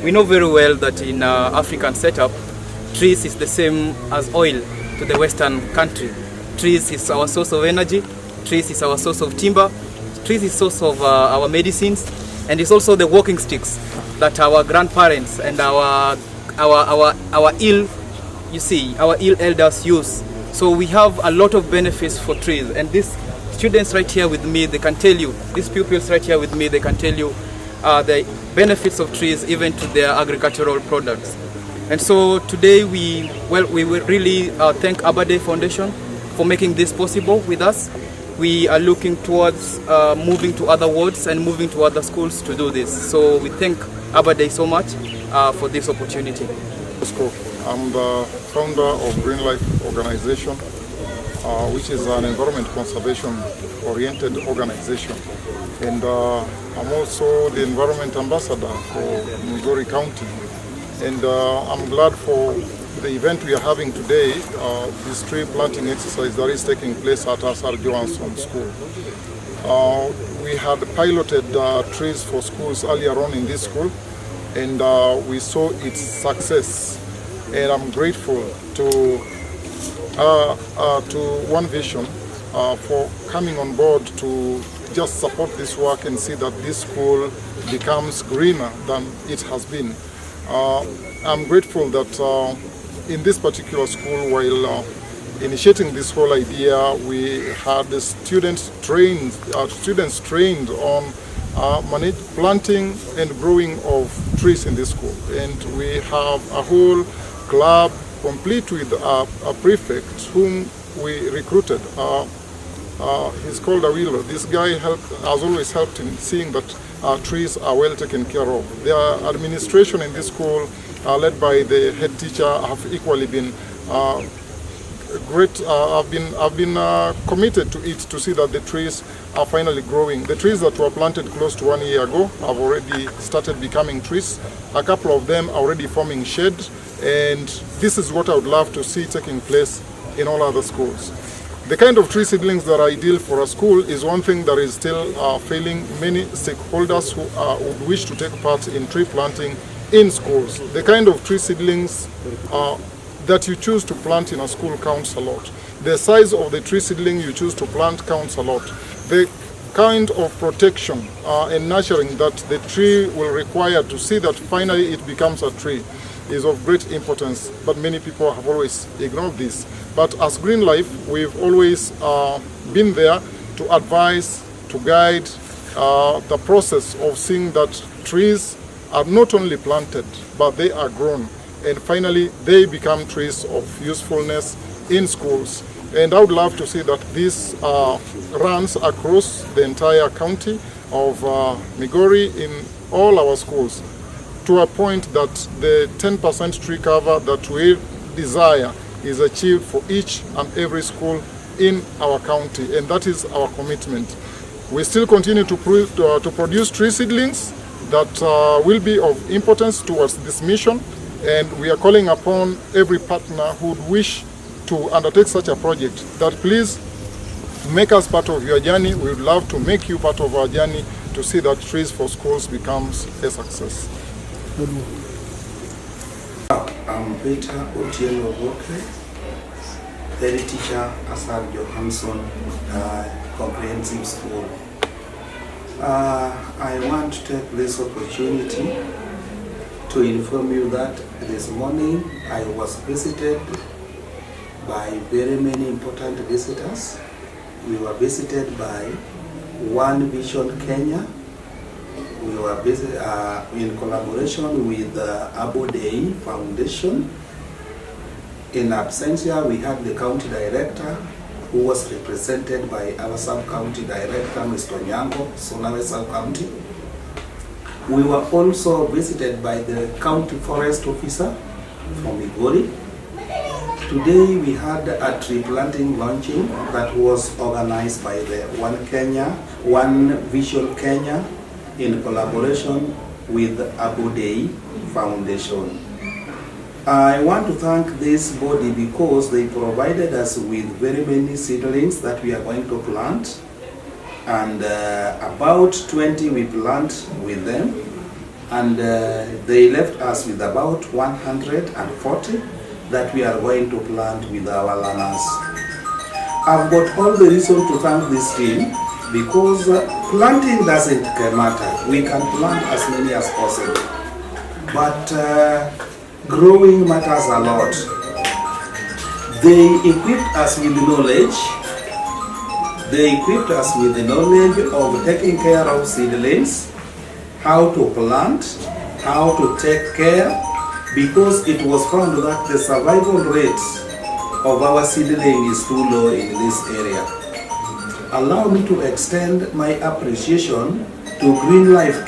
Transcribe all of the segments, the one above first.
We know very well that in African setup, trees is the same as oil to the Western country. Trees is our source of energy, trees is our source of timber, trees is source of our medicines, and it's also the walking sticks that our grandparents and our ill elders use. So we have a lot of benefits for trees, and these students right here with me, they can tell you, these pupils right here with me, they can tell you the benefits of trees even to their agricultural products. And so today we will really thank Arbor Day Foundation for making this possible with us. We are looking towards moving to other wards and moving to other schools to do this. So we thank Arbor Day so much for this opportunity. I'm the founder of Green Life Organization, which is an environment conservation oriented organization. And I'm also the environment ambassador for Migori County. And I'm glad for the event we are having today, this tree planting exercise that is taking place at Assar Johansson School. We had piloted trees for schools earlier on in this school, and we saw its success. And I'm grateful to One Vision for coming on board to just support this work and see that this school becomes greener than it has been. I'm grateful that in this particular school, while initiating this whole idea, we had the students trained on planting and growing of trees in this school. And we have a whole club complete with a prefect whom we recruited. He's called Awilo. This guy has always helped in seeing that trees are well taken care of. The administration in this school, led by the head teacher, have equally been great. I've been committed to it to see that the trees are finally growing. The trees that were planted close to 1 year ago have already started becoming trees. A couple of them are already forming shade, and this is what I would love to see taking place in all other schools. The kind of tree seedlings that are ideal for a school is one thing that is still failing many stakeholders who would wish to take part in tree planting in schools. The kind of tree seedlings that you choose to plant in a school counts a lot. The size of the tree seedling you choose to plant counts a lot. The kind of protection and nurturing that the tree will require to see that finally it becomes a tree is of great importance, but many people have always ignored this. But as Green Life, we've always been there to advise, to guide the process of seeing that trees are not only planted, but they are grown. And finally, they become trees of usefulness in schools. And I would love to see that this runs across the entire county of Migori in all our schools, to a point that the 10% tree cover that we desire is achieved for each and every school in our county, and that is our commitment. We still continue to produce tree seedlings that will be of importance towards this mission, and we are calling upon every partner who would wish to undertake such a project that please make us part of your journey. We would love to make you part of our journey to see that Trees for Schools becomes a success. I'm Peter Otieno Bokle, head teacher, Assar Johansson Comprehensive School. I want to take this opportunity to inform you that this morning I was visited by very many important visitors. We were visited by One Vision Kenya. We were visited in collaboration with the Arbor Day Foundation. In absentia, we had the county director, who was represented by our sub-county director, Mr. Nyango, Sonawe sub-county. We were also visited by the county forest officer from Migori. Today we had a tree planting launching that was organized by the One Vision Kenya in collaboration with the Arbor Day Foundation. I want to thank this body because they provided us with very many seedlings that we are going to plant, and about 20 we plant with them. and they left us with about 140 that we are going to plant with our learners. I've got all the reason to thank this team because planting doesn't matter. We can plant as many as possible, but growing matters a lot. They equipped us with knowledge. They equipped us with the knowledge of taking care of seedlings, how to plant, how to take care, because it was found that the survival rate of our seedling is too low in this area. Allow me to extend my appreciation to Green Life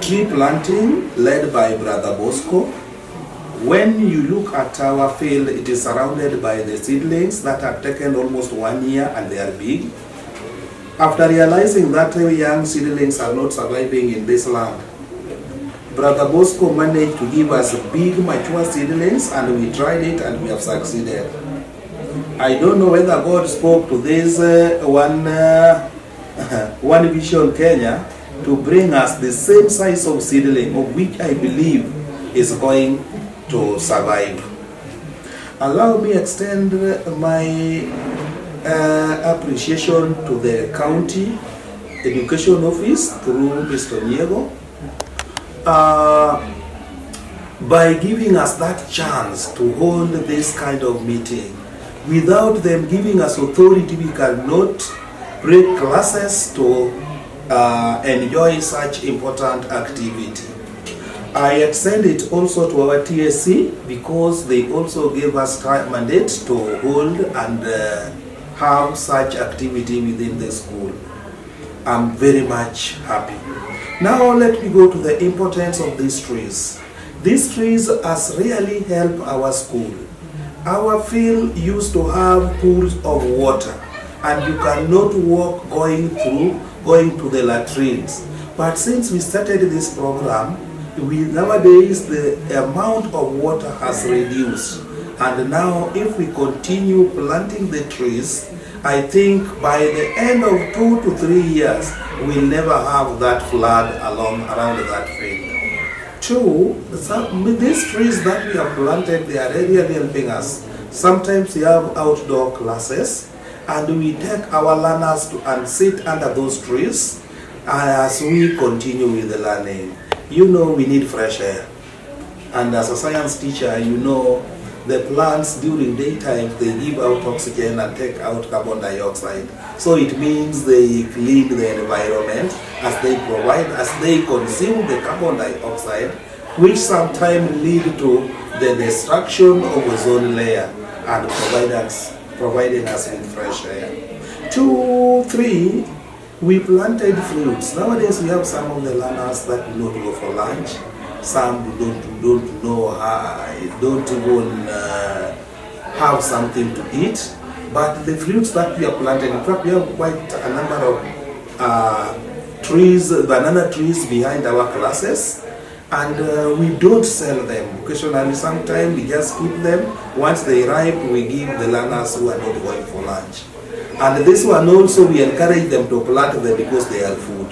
tree planting led by Brother Bosco. When you look at our field, it is surrounded by the seedlings that have taken almost 1 year and they are big. After realizing that young seedlings are not surviving in this land, Brother Bosco managed to give us big mature seedlings, and we tried it and we have succeeded. I don't know whether God spoke to this One Vision Kenya to bring us the same size of seedling, of which I believe is going to survive. Allow me extend my appreciation to the county education office through Mr. Niego by giving us that chance to hold this kind of meeting. Without them giving us authority, we cannot break classes to enjoy such important activity. I extend it also to our TSC because they also gave us mandate to hold and have such activity within the school. I'm very much happy. Now let me go to the importance of these trees. These trees has really helped our school. Our field used to have pools of water, and you cannot walk going to the latrines. But since we started this program, nowadays the amount of water has reduced, and now if we continue planting the trees, I think by the end of 2 to 3 years, we'll never have that flood around that field. Two, these trees that we have planted, they are really helping us. Sometimes we have outdoor classes, and we take our learners and sit under those trees as we continue with the learning. You know we need fresh air. And as a science teacher, you know the plants during daytime, they give out oxygen and take out carbon dioxide. So it means they clean the environment as they consume the carbon dioxide, which sometimes lead to the destruction of ozone layer and providing us with fresh air. 2, 3, we planted fruits. Nowadays we have some of the learners that do not go for lunch. Some don't know don't even have something to eat. But the fruits that we have planted, in fact we have quite a number of trees, banana trees behind our classes. And we don't sell them. Occasionally, sometimes we just keep them. Once they ripe, we give the learners who are not going for lunch. And this one also, we encourage them to plant them because they are food.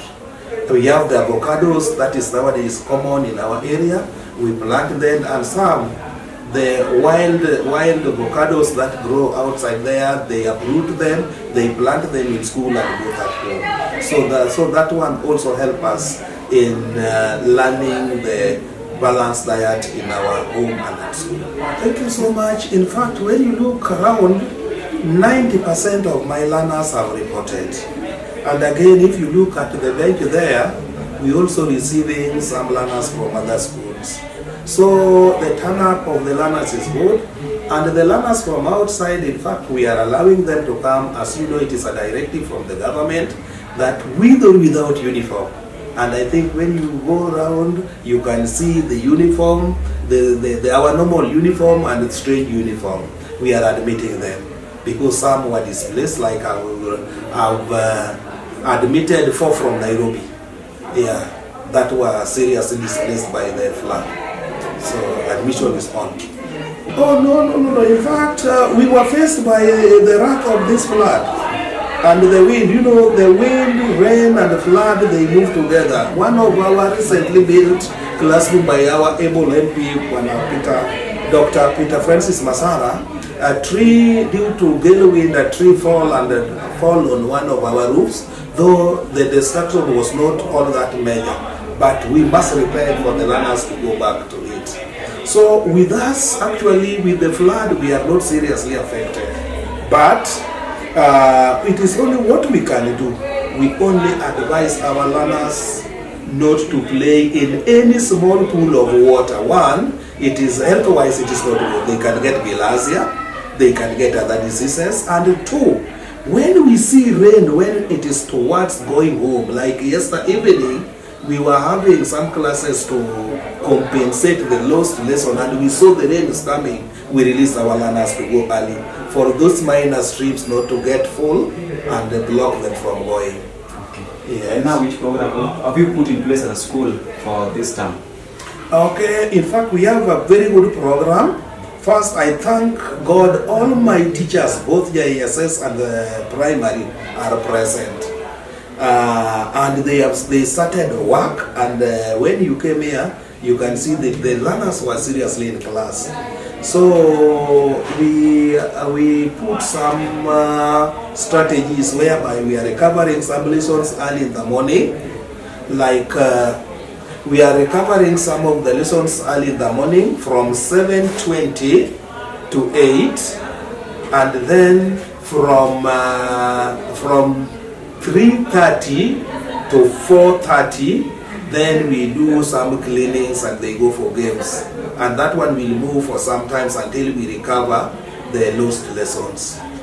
We have the avocados, that is nowadays common in our area. We plant them, and some, the wild avocados that grow outside there, they uproot them, they plant them in school and go at home. So that one also helps us in learning the balanced diet in our home and at school. Thank you so much. In fact, when you look around, 90% of my learners have reported. And again, if you look at the bench there, we also receiving some learners from other schools. So the turn-up of the learners is good. And the learners from outside, in fact, we are allowing them to come. As you know, it is a directive from the government that with or without uniform. And I think when you go around, you can see the uniform, our normal uniform and the strange uniform. We are admitting them because some were displaced, like I've admitted 4 from Nairobi. Yeah, that were seriously displaced by the flood. So admission is on. Oh no! In fact, we were faced by the wrath of this flood. And the wind, you know, the wind, rain and the flood, they move together. One of our recently built classroom by our able MP, Dr. Peter Francis Masara, a tree, due to gale wind, a tree fall on one of our roofs, though the destruction was not all that major. But we must repair it for the learners to go back to it. So with us, actually, with the flood, we are not seriously affected. But it is only what we can do. We only advise our learners not to play in any small pool of water. One, it is health-wise, it is not good. They can get bilharzia, they can get other diseases. And two, when we see rain, when it is towards going home, like yesterday evening, we were having some classes to compensate the lost lesson, and we saw the rain is coming. We released our learners to go early for those minor streams not to get full and block them from going. Okay. Yes. And now, which program have you put in place at the school for this term? Okay, in fact, we have a very good program. First, I thank God all my teachers, both JSS and the primary, are present. And they started work, and when you came here, you can see that the learners were seriously in class. So we put some strategies whereby we are recovering some lessons early in the morning, like we are recovering some of the lessons early in the morning from 7:20 to 8, and then from 3:30 to 4:30, then we do some cleanings and they go for games. And that one will move for some times until we recover the lost lessons.